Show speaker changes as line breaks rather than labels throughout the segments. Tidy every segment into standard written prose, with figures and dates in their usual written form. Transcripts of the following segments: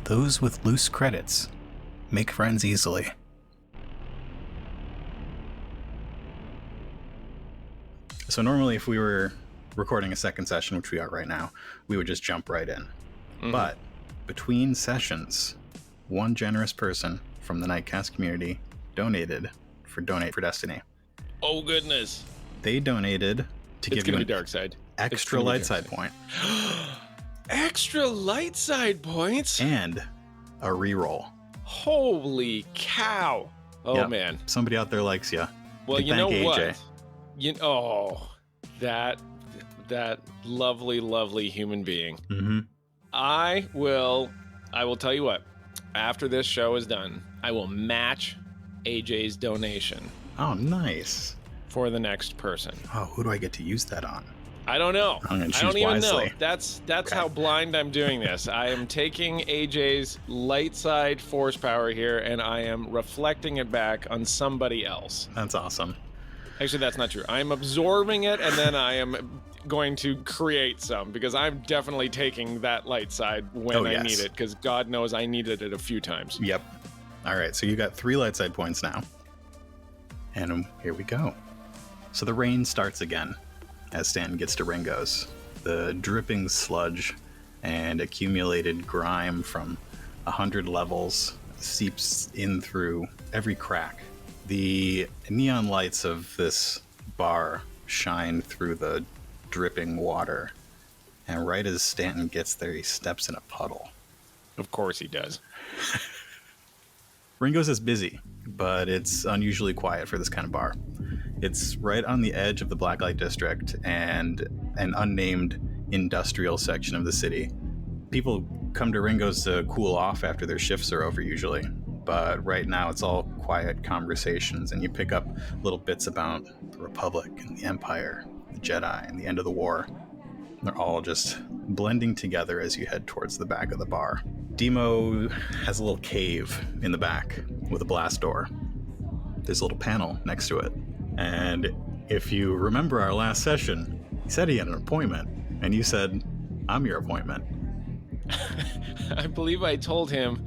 Those with loose credits make friends easily. So normally if we were recording a second session, which we are right now, we would just jump right in. But between sessions, one generous person from the Nightcast community donated for Donate for Destiny.
Oh, goodness.
They donated to give you an
dark side.
extra light side point.
Extra light side points?
And a reroll.
Holy cow. Oh,
Yep.
man.
Somebody out there likes you.
Well, you know what? That lovely, lovely human being.
Mm-hmm.
I will tell you what, after this show is done, I will match AJ's donation
Oh, nice.
for the next person.
Oh, who do I get to use that on?
I don't know.
I'm gonna
I
choose
don't even
wisely.
know. That's
Okay.
how blind I'm doing this. I am taking AJ's light side force power here, and I am reflecting it back on somebody else.
That's awesome.
Actually, that's not true. I'm absorbing it, and then I am going to create some, because I'm definitely taking that light side when I need it, because God knows I needed it a few times.
Yep. All right, so you got 3 light side points now. And here we go. So the rain starts again as Stanton gets to Ringo's. The dripping sludge and accumulated grime from 100 levels seeps in through every crack. The neon lights of this bar shine through the dripping water. And right as Stanton gets there, he steps in a puddle.
Of course he does.
Ringo's is busy, but it's unusually quiet for this kind of bar. It's right on the edge of the Blacklight District and an unnamed industrial section of the city. People come to Ringo's to cool off after their shifts are over usually, but right now it's all quiet conversations, and you pick up little bits about the Republic and the Empire, the Jedi, and the end of the war. They're all just blending together as you head towards the back of the bar. Demo has a little cave in the back with a blast door. There's a little panel next to it. And if you remember our last session, he said he had an appointment, and you said, "I'm your appointment."
I believe I told him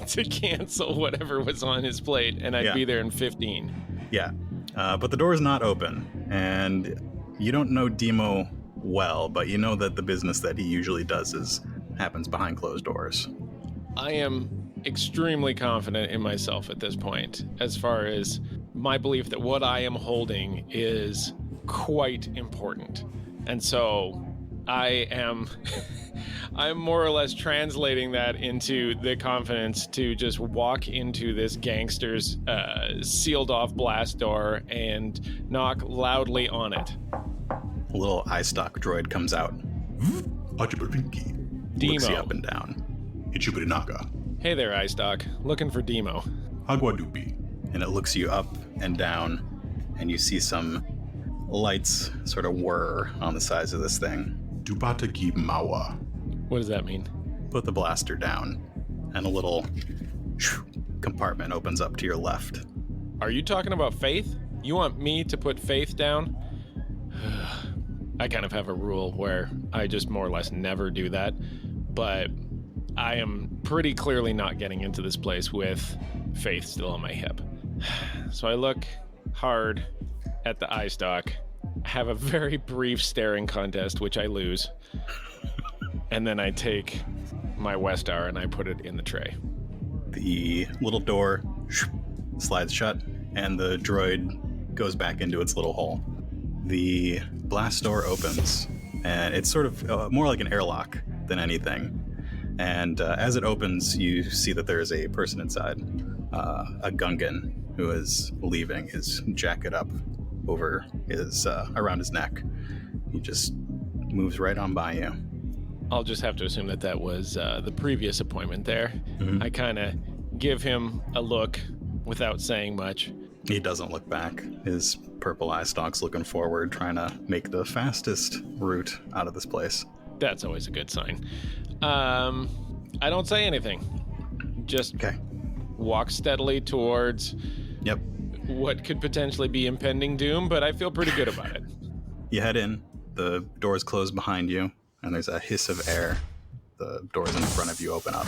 to cancel whatever was on his plate, and I'd be there in 15.
Yeah, but the door is not open, and you don't know Demo well, but you know that the business that he usually does happens behind closed doors.
I am extremely confident in myself at this point, as far as my belief that what I am holding is quite important. And so I am I'm more or less translating that into the confidence to just walk into this gangster's sealed off blast door and knock loudly on it.
A little eye stalk droid comes out. Looks
Demo.
you up and down.
Hey there, iStock. Looking for Demo.
And it looks you up and down, and you see some lights sort of whir on the sides of this thing.
What does that mean?
Put the blaster down, and a little compartment opens up to your left.
Are you talking about Faith? You want me to put Faith down? I kind of have a rule where I just more or less never do that, but I am pretty clearly not getting into this place with Faith still on my hip. So I look hard at the eye stalk, have a very brief staring contest, which I lose, and then I take my Westar and I put it in the tray.
The little door slides shut, and the droid goes back into its little hole. The blast door opens, and it's sort of more like an airlock than anything. And as it opens, you see that there is a person inside, a Gungan, who is leaving, his jacket up over his around his neck. He just moves right on by you.
I'll just have to assume that that was the previous appointment there.
Mm-hmm.
I kind of give him a look without saying much.
He doesn't look back. His purple eye stalk's looking forward, trying to make the fastest route out of this place.
That's always a good sign. I don't say anything. Just walk steadily towards what could potentially be impending doom, but I feel pretty good about it.
You head in, the doors close behind you, and there's a hiss of air The doors in front of you open up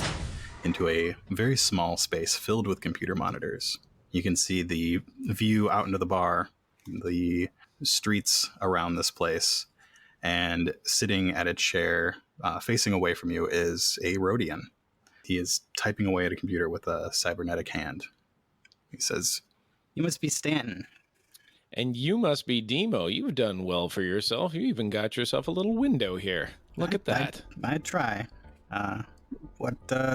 into a very small space filled with computer monitors. You can see the view out into the bar, the streets around this place, and sitting at a chair facing away from you is a Rhodian. He is typing away at a computer with a cybernetic hand. He says, "You must be Stanton."
And you must be Demo. You've done well for yourself. You even got yourself a little window here. Look at that.
I'd try.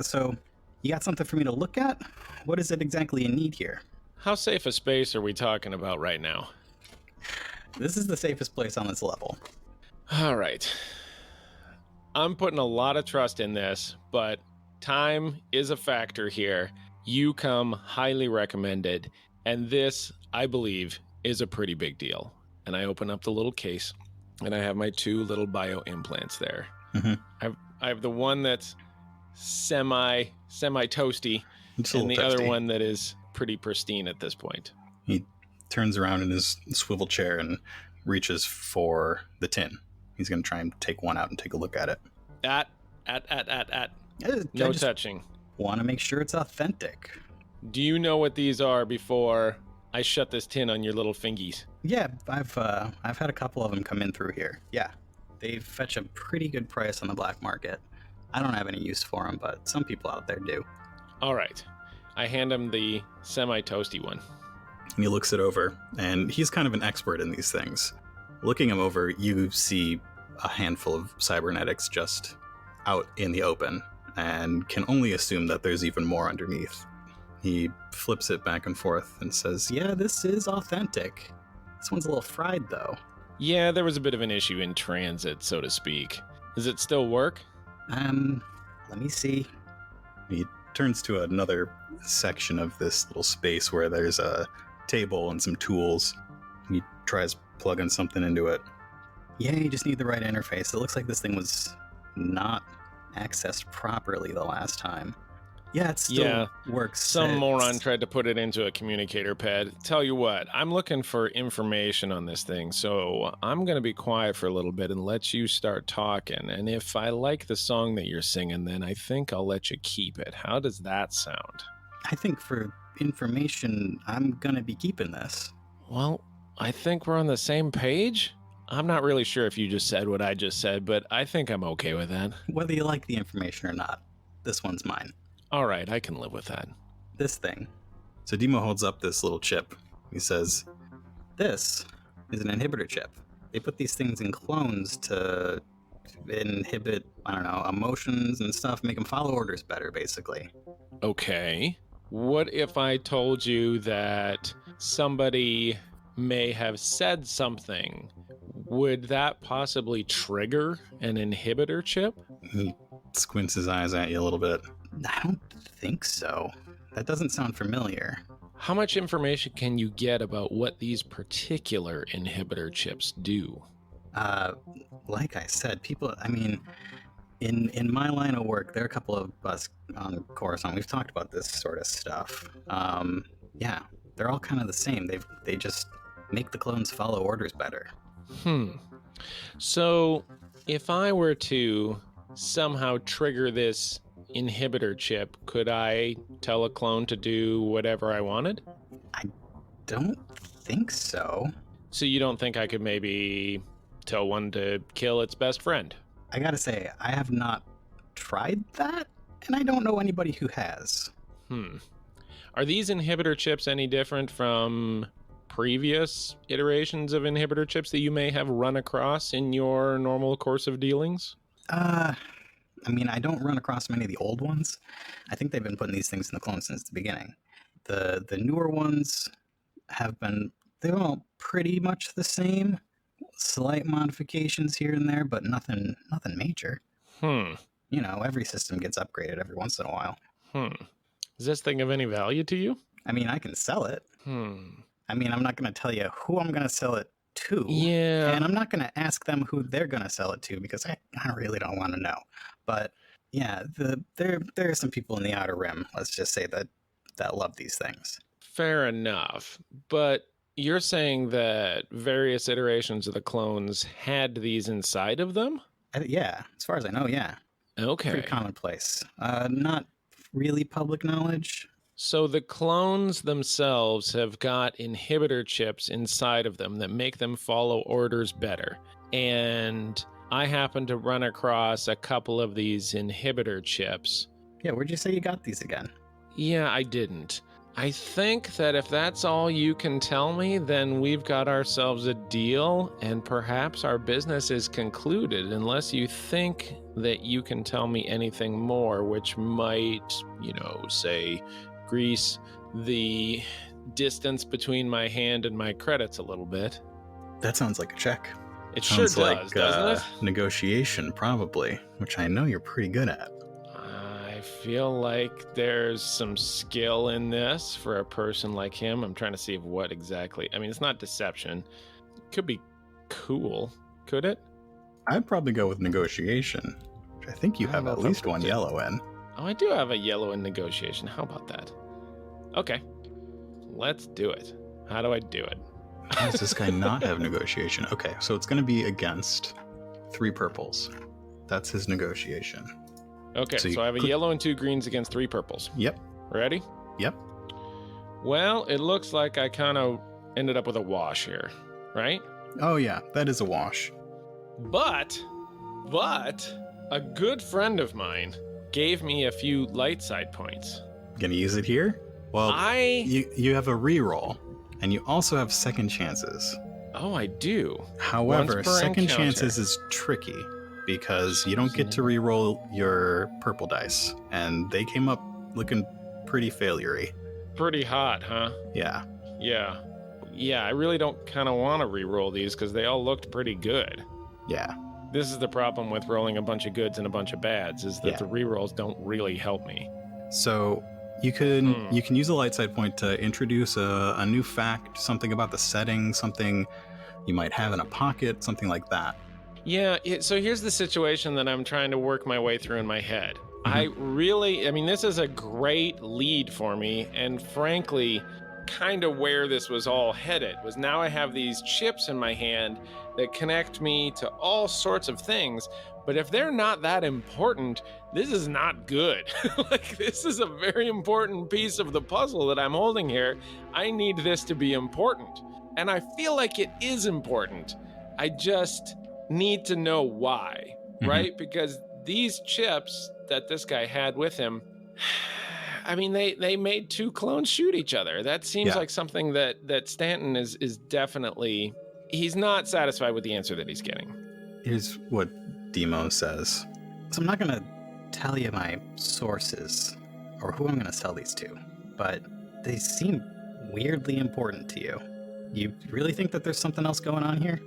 So you got something for me to look at? What is it exactly you need here?
How safe a space are we talking about right now?
This is the safest place on this level.
All right. I'm putting a lot of trust in this, but time is a factor here. You come highly recommended, and this, I believe, is a pretty big deal. And I open up the little case, and I have my 2 little bio implants there.
Mm-hmm.
I have the one that's semi toasty, and the
toasty.
other one that is pretty pristine at this point.
He turns around in his swivel chair and reaches for the tin. He's going to try and take one out and take a look at it.
No touching.
Want to make sure it's authentic.
Do you know what these are before I shut this tin on your little fingies?
Yeah, I've had a couple of them come in through here. Yeah, they fetch a pretty good price on the black market. I don't have any use for them, but some people out there do.
All right. I hand him the semi-toasty one.
And he looks it over, and he's kind of an expert in these things. Looking him over, you see a handful of cybernetics just out in the open, and can only assume that there's even more underneath. He flips it back and forth and says, "Yeah, this is authentic. This one's a little fried, though."
Yeah, there was a bit of an issue in transit, so to speak. Does it still work?
Let me see. He turns to another section of this little space where there's a table and some tools. He tries plugging something into it. Yeah, you just need the right interface. It looks like this thing was not accessed properly the last time. Yeah, it still works.
Some moron tried to put it into a communicator pad. Tell you what, I'm looking for information on this thing, so I'm going to be quiet for a little bit and let you start talking. And if I like the song that you're singing, then I think I'll let you keep it. How does that sound?
I think for information, I'm going to be keeping this.
Well, I think we're on the same page. I'm not really sure if you just said what I just said, but I think I'm okay with that.
Whether you like the information or not, this one's mine.
All right, I can live with that.
This thing. So Demo holds up this little chip. He says, "This is an inhibitor chip. They put these things in clones to inhibit, emotions and stuff, make them follow orders better, basically."
Okay. What if I told you that somebody may have said something? Would that possibly trigger an inhibitor chip?
He squints his eyes at you a little bit. I don't think so. That doesn't sound familiar.
How much information can you get about what these particular inhibitor chips do?
Like I said, people, in my line of work, there are a couple of us on Coruscant. We've talked about this sort of stuff. Yeah, they're all kind of the same. They just make the clones follow orders better.
So, if I were to somehow trigger this inhibitor chip, could I tell a clone to do whatever I wanted?
I don't think so.
So you don't think I could maybe tell one to kill its best friend?
I gotta say, I have not tried that, and I don't know anybody who has.
Are these inhibitor chips any different from previous iterations of inhibitor chips that you may have run across in your normal course of dealings?
I don't run across many of the old ones. I think they've been putting these things in the clones since the beginning. The newer ones they're all pretty much the same. Slight modifications here and there, but nothing major. Every system gets upgraded every once in a while.
Is this thing of any value to you?
I can sell it. I'm not going to tell you who I'm going to sell it to.
Yeah.
And I'm not going to ask them who they're going to sell it to because I really don't want to know. But yeah, there are some people in the Outer Rim, let's just say, that love these things.
Fair enough. But you're saying that various iterations of the clones had these inside of them?
Yeah, as far as I know, yeah.
Okay.
Pretty commonplace. Not really public knowledge.
So the clones themselves have got inhibitor chips inside of them that make them follow orders better. And I happen to run across a couple of these inhibitor chips.
Yeah, where'd you say you got these again?
Yeah, I didn't. I think that if that's all you can tell me, then we've got ourselves a deal, and perhaps our business is concluded, unless you think that you can tell me anything more, which might, say, grease the distance between my hand and my credits a little bit.
That sounds like a check.
It
Sounds
sure does,
like,
doesn't it?
Negotiation, probably, which I know you're pretty good at.
I feel like there's some skill in this for a person like him. I'm trying to see what exactly. I mean, it's not deception. It could be cool. Could it?
I'd probably go with negotiation, which I think you have at least one yellow in.
Oh, I do have a yellow in negotiation. How about that? Okay. Let's do it. How do I do it?
How does this guy not have negotiation? Okay, so it's going to be against 3 purples. That's his negotiation.
Okay, so I have a yellow and 2 greens against 3 purples.
Yep.
Ready?
Yep.
Well, it looks like I kind of ended up with a wash here, right?
Oh yeah, that is a wash.
But a good friend of mine gave me a few light side points.
Gonna use it here? Well, you have a reroll, and you also have second chances.
Oh, I do.
However, second chances is tricky because you don't get to reroll your purple dice, and they came up looking pretty failure-y.
Pretty hot, huh?
Yeah.
Yeah, I really don't kind of want to reroll these because they all looked pretty good.
Yeah.
This is the problem with rolling a bunch of goods and a bunch of bads, is that the rerolls don't really help me.
So you can use a light side point to introduce a new fact, something about the setting, something you might have in a pocket, something like that.
Yeah, so here's the situation that I'm trying to work my way through in my head. Mm-hmm. This is a great lead for me, and frankly, kind of where this was all headed was now I have these chips in my hand that connect me to all sorts of things, but if they're not that important, this is not good. Like, this is a very important piece of the puzzle that I'm holding here. I need this to be important, and I feel like it is important. I just need to know why, right? Because these chips that this guy had with him, I mean, they made 2 clones shoot each other. That seems like something that Stanton is definitely, he's not satisfied with the answer that he's getting.
Here's what Demo says. So I'm not going to tell you my sources or who I'm going to sell these to, but they seem weirdly important to you. You really think that there's something else going on here?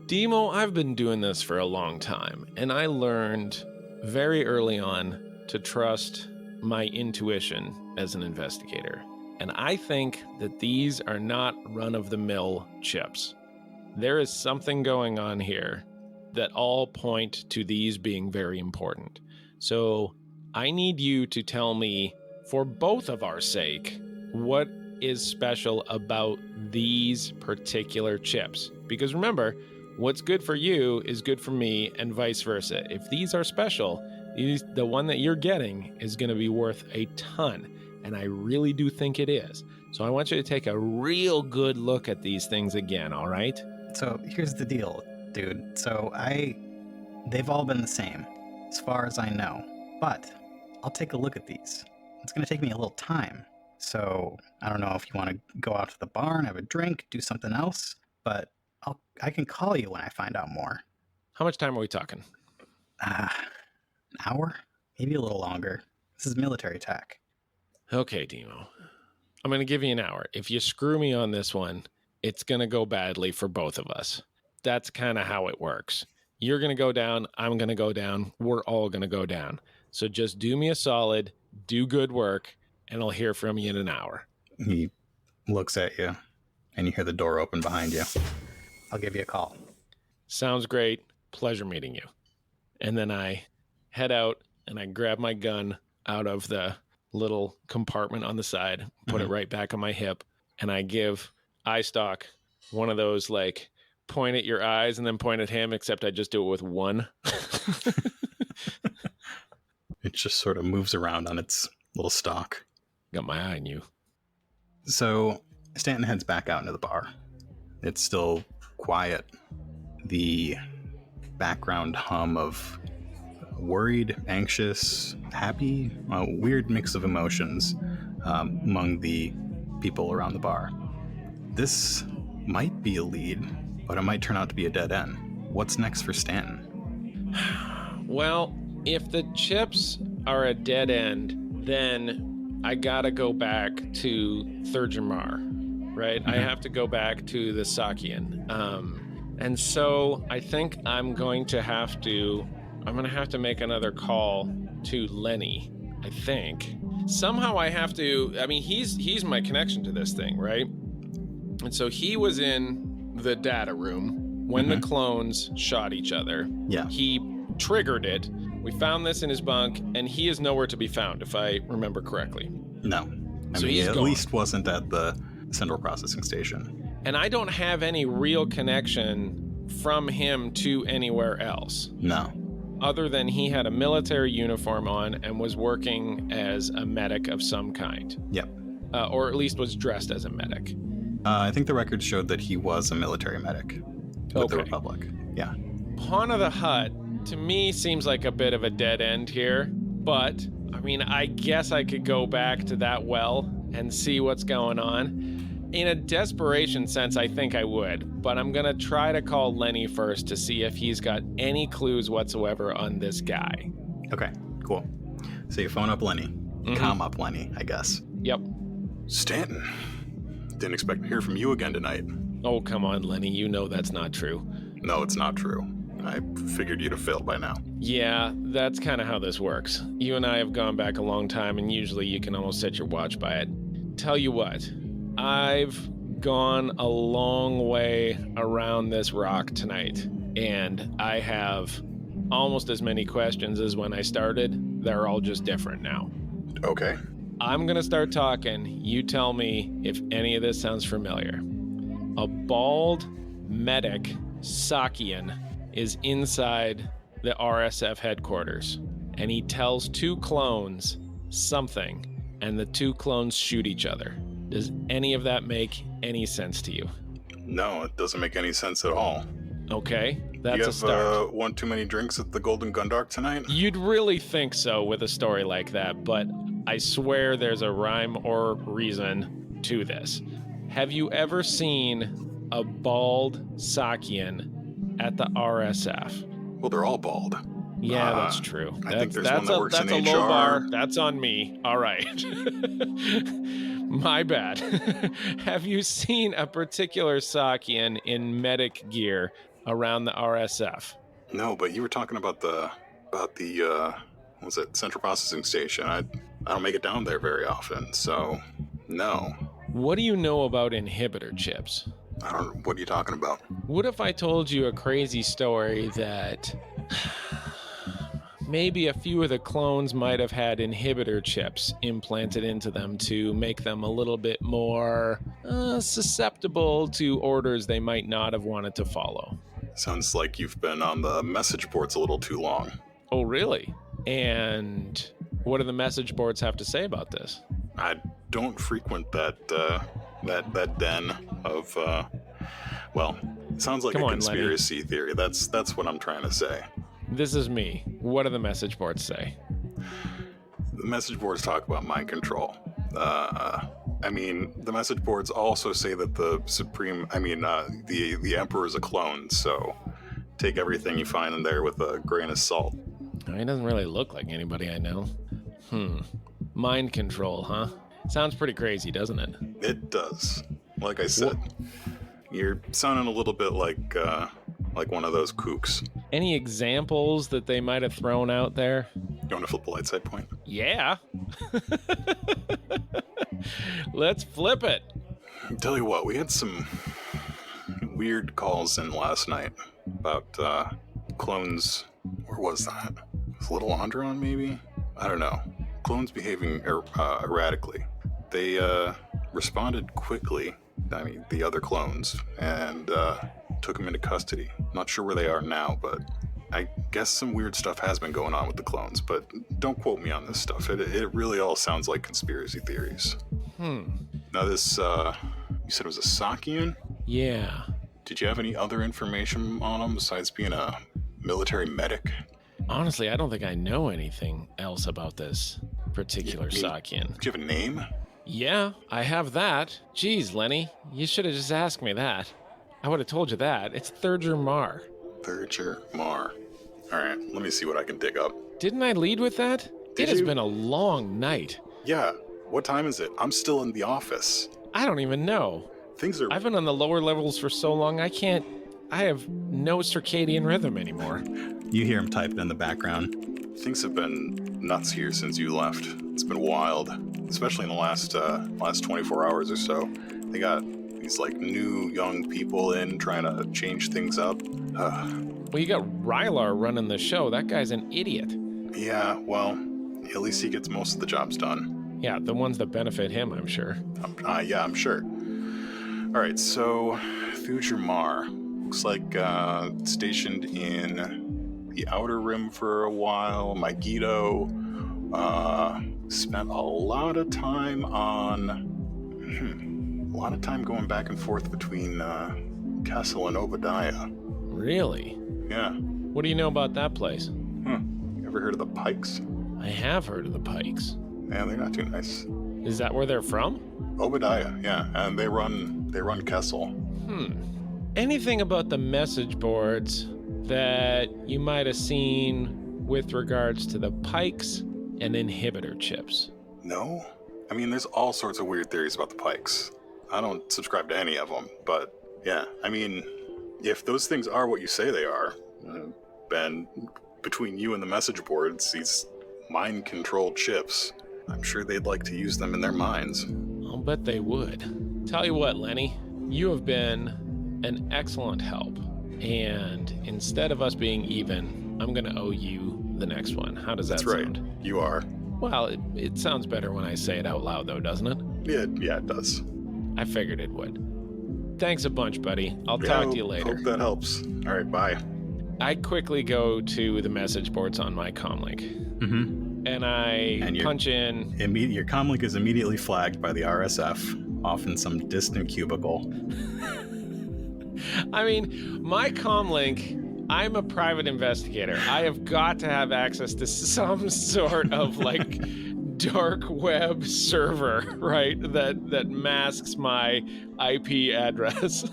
Demo, I've been doing this for a long time, and I learned very early on to trust my intuition as an investigator. And I think that these are not run-of-the-mill chips. There is something going on here that all point to these being very important. So I need you to tell me, for both of our sake, what is special about these particular chips. Because remember, what's good for you is good for me, and vice versa. If these are special, the one that you're getting is going to be worth a ton, and I really do think it is. So I want you to take a real good look at these things again, all right?
So here's the deal, dude. So they've all been the same, as far as I know. But I'll take a look at these. It's going to take me a little time. So I don't know if you want to go out to the bar and have a drink, do something else, but I can call you when I find out more.
How much time are we talking?
An hour? Maybe a little longer. This is military tech.
Okay, Demo. I'm going to give you an hour. If you screw me on this one, it's going to go badly for both of us. That's kind of how it works. You're going to go down. I'm going to go down. We're all going to go down. So just do me a solid, do good work, and I'll hear from you in an hour.
He looks at you, and you hear the door open behind you. I'll give you a call.
Sounds great. Pleasure meeting you. And then I head out and I grab my gun out of the little compartment on the side, put it right back on my hip, and I give Eyestock one of those, like, point at your eyes and then point at him, except I just do it with one.
It just sort of moves around on its little stalk.
Got my eye on you.
So Stanton heads back out into the bar. It's still quiet. The background hum of worried, anxious, happy, a weird mix of emotions among the people around the bar. This might be a lead, but it might turn out to be a dead end. What's next for Stanton?
Well, if the chips are a dead end, then I gotta go back to Thurgemar, right? I have to go back to the Sakian. And so I think I'm going to have to make another call to Lenny, I think. Somehow I have to, I mean, he's my connection to this thing, right? And so he was in the data room when the clones shot each other.
Yeah.
He triggered it. We found this in his bunk, and he is nowhere to be found, if I remember correctly.
No. I mean, he at least wasn't at the central processing station.
And I don't have any real connection from him to anywhere else.
No.
Other than he had a military uniform on and was working as a medic of some kind.
Yep.
Or at least was dressed as a medic.
I think the record showed that he was a military medic with the Republic. Yeah.
Pawn of the Hutt, to me, seems like a bit of a dead end here. But, I mean, I guess I could go back to that well and see what's going on. In a desperation sense, I think I would, but I'm gonna try to call Lenny first to see if he's got any clues whatsoever on this guy.
Okay, cool. So you phone up Lenny. Calm up Lenny, I guess.
Yep.
Stanton, didn't expect to hear from you again tonight.
Oh, come on, Lenny, you know that's not true.
No, it's not true. I figured you'd have failed by now.
Yeah, that's kind of how this works. You and I have gone back a long time, and usually you can almost set your watch by it. Tell you what, I've gone a long way around this rock tonight, and I have almost as many questions as when I started. They're all just different now.
Okay.
I'm gonna start talking. You tell me if any of this sounds familiar. A bald medic, Sakian, is inside the RSF headquarters, and he tells two clones something, and the two clones shoot each other. Does any of that make any sense to you?
No, it doesn't make any sense at all.
Okay, that's
you
a start.
Have one too many drinks at the Golden Gundark tonight?
You'd really think so with a story like that, but I swear there's a rhyme or reason to this. Have you ever seen a bald Sakian at the RSF?
Well, they're all bald.
Yeah, that's true.
I think there's one that works in HR.
That's a low bar. That's on me. All right. My bad. Have you seen a particular Sakian in medic gear around the RSF?
No, but you were talking about the what was it, central processing station. I don't make it down there very often, so no.
What do you know about inhibitor chips?
What are you talking about?
What if I told you a crazy story that maybe a few of the clones might have had inhibitor chips implanted into them to make them a little bit more susceptible to orders they might not have wanted to follow?
Sounds like you've been on the message boards a little too long.
Oh, really? And what do the message boards have to say about this?
I don't frequent that den of, well, it sounds like a conspiracy theory. That's what I'm trying to say.
This is me. What do the message boards say?
The message boards talk about mind control. I mean, the message boards also say that the Emperor is a clone, so take everything you find in there with a grain of salt.
He doesn't really look like anybody I know. Mind control, huh? Sounds pretty crazy, doesn't it?
It does. Like I said, you're sounding a little bit like one of those kooks.
Any examples that they might have thrown out there?
You want to flip the light side point?
Yeah. Let's flip it.
Tell you what, we had some weird calls in last night about clones. Where was that? Was Little Andron, maybe? I don't know. Clones behaving erratically. They responded quickly, I mean, the other clones, and took them into custody. Not sure where they are now, but I guess some weird stuff has been going on with the clones, but don't quote me on this stuff. It really all sounds like conspiracy theories. Now this, you said it was a Sakian?
Yeah.
Did you have any other information on him besides being a military medic?
Honestly, I don't think I know anything else about this particular Sakian.
Do you have a name?
Yeah, I have that. Jeez, Lenny, you should have just asked me that. I would have told you that. It's Thurger Mar.
Thurger Mar. Alright, let me see what I can dig up.
Didn't I lead with that?
Did
It has
you?
been a long night.
Yeah, what time is it? I'm still in the office.
I don't even know.
Things are...
I've been on the lower levels for so long, I have no circadian rhythm anymore.
You hear him typing in the background. Things have been nuts here since you left. It's been wild, especially in the last 24 hours or so. They got these like new young people in trying to change things up.
Well, you got Rylar running the show. That guy's an idiot.
Yeah, well, at least he gets most of the jobs done.
Yeah, the ones that benefit him, I'm sure.
Yeah, I'm sure. All right, so Thurger Mar looks like stationed in the Outer Rim for a while. Megiddo spent a lot of time going back and forth between Kessel and Obadiah.
Really?
Yeah.
What do you know about that place?
You ever heard of the Pikes?
I have heard of the Pikes.
Yeah, they're not too nice.
Is that where they're from?
Obadiah, yeah, and they run Kessel.
Anything about the message boards that you might have seen with regards to the Pikes and inhibitor chips?
No? I mean, there's all sorts of weird theories about the Pikes. I don't subscribe to any of them, but yeah, I mean, if those things are what you say they are, Ben, between you and the message boards, these mind-controlled chips, I'm sure they'd like to use them in their minds.
I'll bet they would. Tell you what, Lenny, you have been an excellent help. And instead of us being even, I'm going to owe you the next one. How does that sound?
That's right. You are.
Well, it sounds better when I say it out loud, though, doesn't it?
Yeah, it does.
I figured it would. Thanks a bunch, buddy. I'll talk to you later.
Hope that helps. All right, bye.
I quickly go to the message boards on my comlink.
Mm-hmm.
And I punch in...
Your comlink is immediately flagged by the RSF, off in some distant cubicle.
I mean, my comlink, I'm a private investigator. I have got to have access to some sort of, like, dark web server, right, that masks my IP address.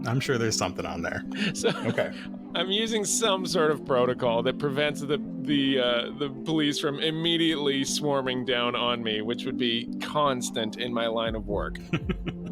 I'm sure there's something on there.
So
okay.
I'm using some sort of protocol that prevents the police from immediately swarming down on me, which would be constant in my line of work.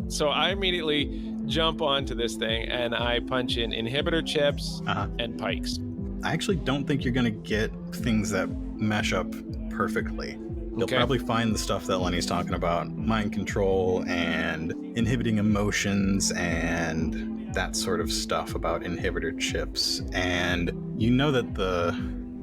So I immediately jump onto this thing and I punch in inhibitor chips and Pikes.
I actually don't think you're going to get things that mesh up perfectly. You'll probably find the stuff that Lenny's talking about, mind control and inhibiting emotions and that sort of stuff about inhibitor chips. And you know that the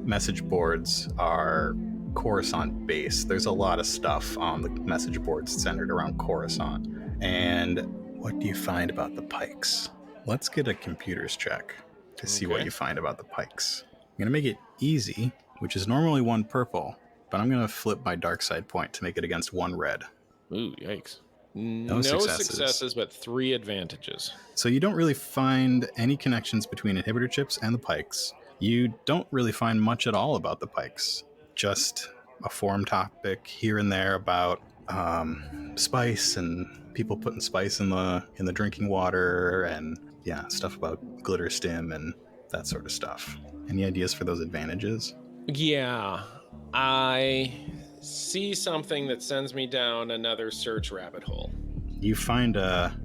message boards are Coruscant based. There's a lot of stuff on the message boards centered around Coruscant. And what do you find about the Pikes? Let's get a computers check to see what you find about the Pikes. I'm going to make it easy, which is normally 1 purple, but I'm going to flip my dark side point to make it against 1 red.
Ooh, yikes.
No successes,
but 3 advantages.
So you don't really find any connections between inhibitor chips and the Pikes. You don't really find much at all about the Pikes. Just a forum topic here and there about spice and people putting spice in the drinking water and stuff about glitter stim and that sort of stuff. Any ideas for those advantages?
Yeah, I see something that sends me down another search rabbit hole.
You find a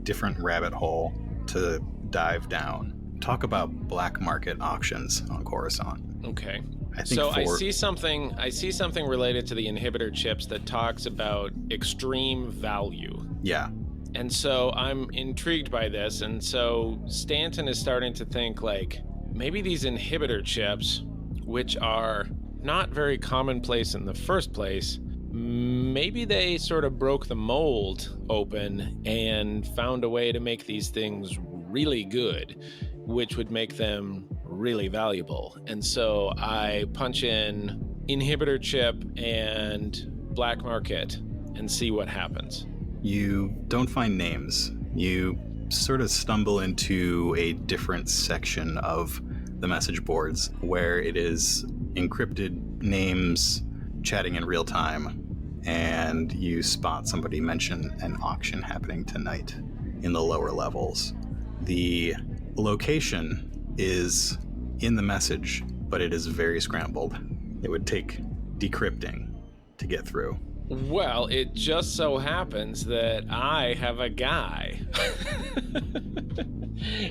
different rabbit hole to dive down. Talk about black market auctions on Coruscant.
Okay.
I
see something related to the inhibitor chips that talks about extreme value.
Yeah.
And so I'm intrigued by this. And so Stanton is starting to think like maybe these inhibitor chips, which are not very commonplace in the first place, maybe they sort of broke the mold open and found a way to make these things really good. which would make them really valuable. And so I punch in inhibitor chip and black market and see what happens.
You don't find names. You sort of stumble into a different section of the message boards where it is encrypted names chatting in real time, and you spot somebody mention an auction happening tonight in the lower levels. The location is in the message, but it is very scrambled. It would take decrypting to get through.
Well, it just so happens that I have a guy.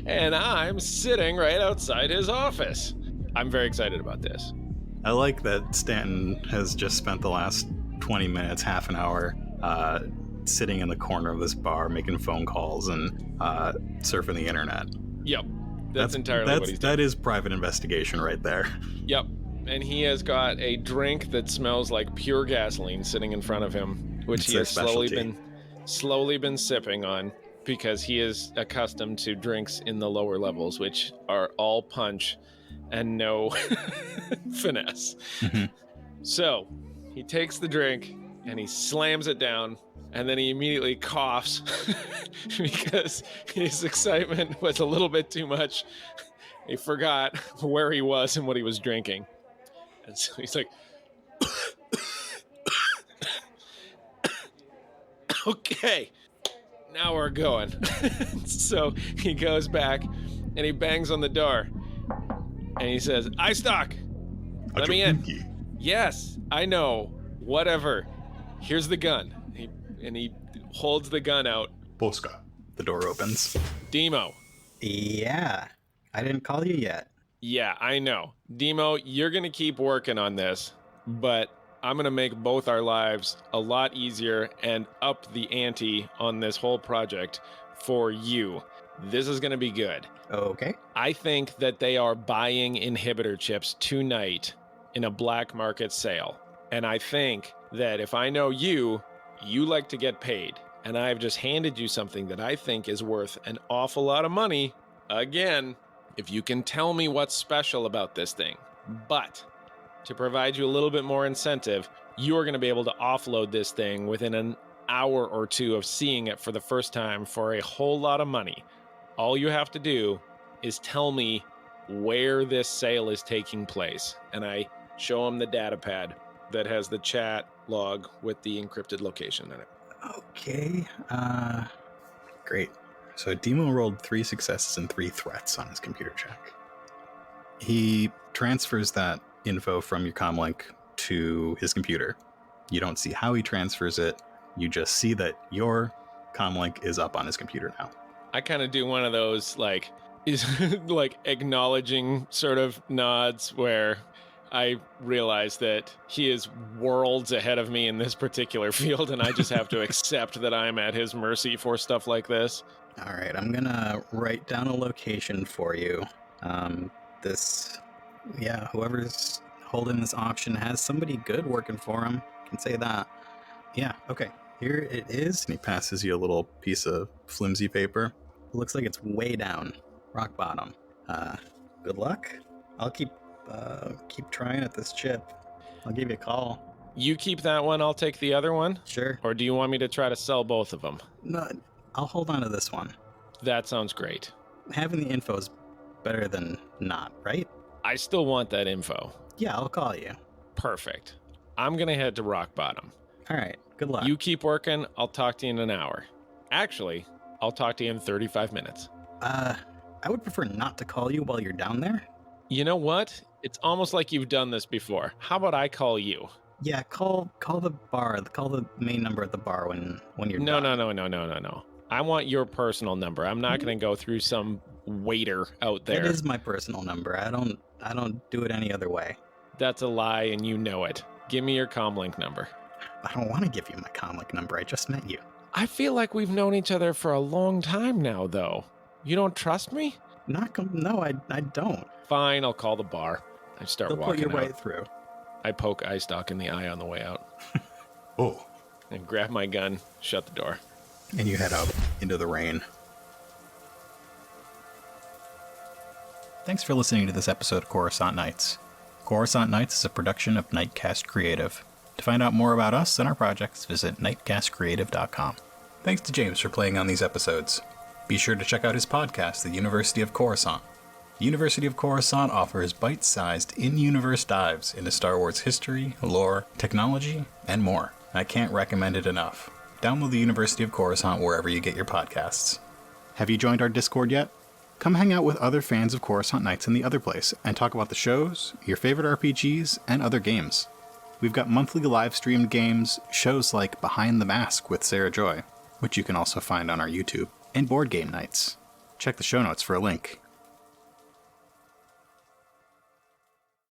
And I'm sitting right outside his office. I'm very excited about this.
I like that Stanton has just spent the last 20 minutes, half an hour, sitting in the corner of this bar, making phone calls and surfing the internet.
Yep. That's entirely what he's doing.
That is private investigation right there.
Yep. And he has got a drink that smells like pure gasoline sitting in front of him, which he has slowly been sipping on, because he is accustomed to drinks in the lower levels, which are all punch and no finesse.
Mm-hmm.
So he takes the drink and he slams it down, and then he immediately coughs because his excitement was a little bit too much. He forgot where he was and what he was drinking. And so he's like, okay, now we're going. So he goes back and he bangs on the door and he says, "Istock, let me in." Yes, I know. Whatever. Here's the gun. He holds the gun out.
Polska. The door opens.
Demo.
Yeah, I didn't call you yet.
Yeah, I know. Demo, you're going to keep working on this, but I'm going to make both our lives a lot easier and up the ante on this whole project for you. This is going to be good.
Okay.
I think that they are buying inhibitor chips tonight in a black market sale. And I think that if I know you like to get paid. And I've just handed you something that I think is worth an awful lot of money. Again, if you can tell me what's special about this thing. But to provide you a little bit more incentive, you're going to be able to offload this thing within an hour or two of seeing it for the first time for a whole lot of money. All you have to do is tell me where this sale is taking place. And I show him the data pad that has the chat log with the encrypted location in it.
Okay. Great. So Demo rolled 3 successes and 3 threats on his computer check. He transfers that info from your comlink to his computer. You don't see how he transfers it. You just see that your comlink is up on his computer now.
I kind of do one of those, is like acknowledging sort of nods where I realize that he is worlds ahead of me in this particular field, and I just have to accept that I'm at his mercy for stuff like this.
All right, I'm gonna write down a location for you. Whoever's holding this auction has somebody good working for him. Can say that. Yeah, okay. Here it is.
And he passes you a little piece of flimsy paper.
It looks like it's way down, rock bottom. Good luck. I'll keep trying at this chip. I'll give you a call.
You keep that one, I'll take the other one?
Sure.
Or do you want me to try to sell both of them?
No, I'll hold on to this one.
That sounds great.
Having the info is better than not, right?
I still want that info.
Yeah, I'll call you.
Perfect. I'm going to head to rock bottom.
All right, good luck.
You keep working, I'll talk to you in an hour. Actually, I'll talk to you in 35 minutes.
I would prefer not to call you while you're down there.
You know what? It's almost like you've done this before. How about I call you?
Yeah, call the bar. Call the main number at the bar when you're done.
No. I want your personal number. I'm not going to go through some waiter out there.
It is my personal number. I don't do it any other way.
That's a lie, and you know it. Give me your comlink number.
I don't want to give you my comlink number. I just met you.
I feel like we've known each other for a long time now, though. You don't trust me?
No, I don't.
Fine, I'll call the bar. I start
They'll
walking
put you
out.
right through.
I poke Istock in the eye on the way out.
Oh.
And grab my gun, shut the door.
And you head out into the rain. Thanks for listening to this episode of Coruscant Nights. Coruscant Nights is a production of Nightcast Creative. To find out more about us and our projects, visit nightcastcreative.com. Thanks to James for playing on these episodes. Be sure to check out his podcast, The University of Coruscant. The University of Coruscant offers bite-sized, in-universe dives into Star Wars history, lore, technology, and more. I can't recommend it enough. Download the University of Coruscant wherever you get your podcasts. Have you joined our Discord yet? Come hang out with other fans of Coruscant Nights in the other place and talk about the shows, your favorite RPGs, and other games. We've got monthly live-streamed games, shows like Behind the Mask with Sarah Joy, which you can also find on our YouTube, and board game nights. Check the show notes for a link.